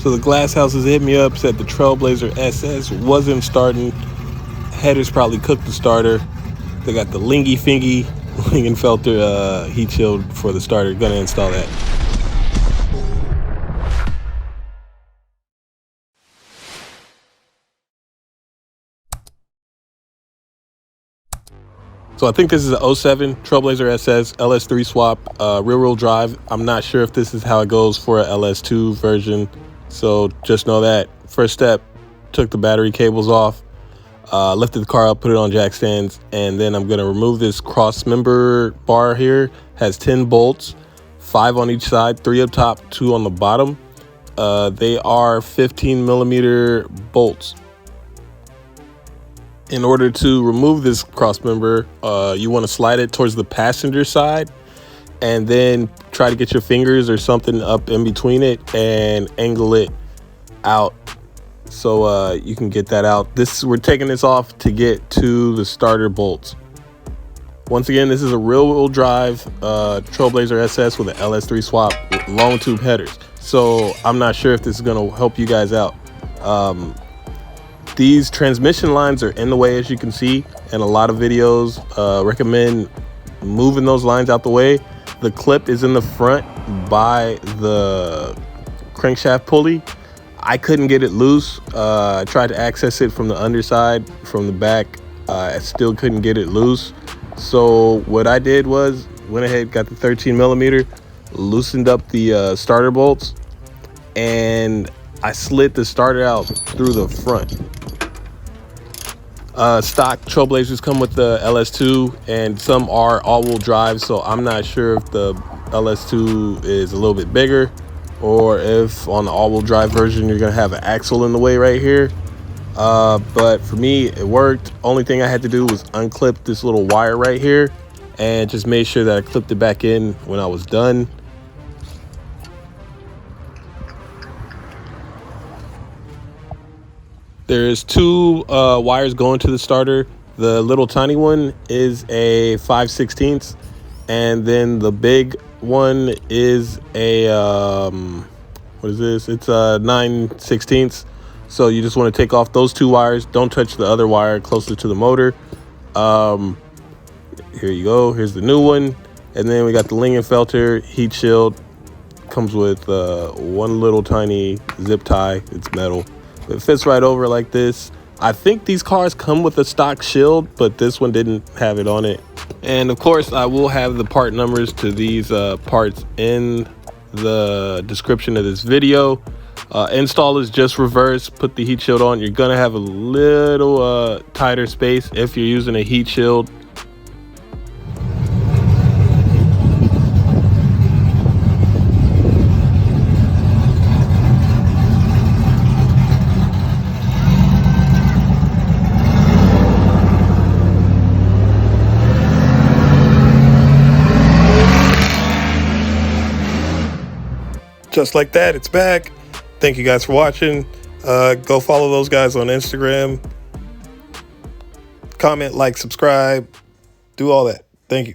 So the glass houses hit me up, said the Trailblazer SS wasn't starting. Headers probably cooked the starter. They got the Lingenfelter heat shield for the starter. Gonna install that. So I think this is an 07 Trailblazer SS LS3 swap, rear-wheel drive. I'm not sure if this is how it goes for a LS2 version. So just know that. First step, took the battery cables off, lifted the car up, put it on jack stands, and then I'm gonna remove this cross member bar here. Has 10 bolts, 5 on each side, 3 up top, 2 on the bottom. They are 15mm bolts. In order to remove this cross member, you want to slide it towards the passenger side and then try to get your fingers or something up in between it and angle it out so you can get that out. We're taking this off to get to the starter bolts. Once again, this is a rear-wheel drive Trailblazer SS with an LS3 swap with long tube headers. So I'm not sure if this is going to help you guys out. These transmission lines are in the way, as you can see, and a lot of videos recommend moving those lines out the way. The clip is in the front by the crankshaft pulley. I couldn't get it loose. I tried to access it from the underside, from the back. I still couldn't get it loose. So what I did was went ahead, got the 13mm, loosened up the starter bolts, and I slid the starter out through the front. Stock Trailblazers come with the LS2 and some are all-wheel drive, so I'm not sure if the LS2 is a little bit bigger or if on the all-wheel drive version you're gonna have an axle in the way right here. But for me it worked. Only thing I had to do was unclip this little wire right here and just made sure that I clipped it back in when I was done. There's 2 wires going to the starter. The little tiny one is a 5/16, and then the big one is a what is this? It's a 9/16. So you just want to take off those 2 wires. Don't touch the other wire closer to the motor. Here you go. Here's the new one, and then we got the Lingenfelter heat shield. Comes with one little tiny zip tie. It's metal. It fits right over like this. I think these cars come with a stock shield, but this one didn't have it on it. And of course, I will have the part numbers to these parts in the description of this video. Install is just reverse. Put the heat shield on. You're gonna have a little tighter space if you're using a heat shield. Just like that, it's back. Thank you guys for watching. Go follow those guys on Instagram. Comment, like, subscribe, do all that. Thank you.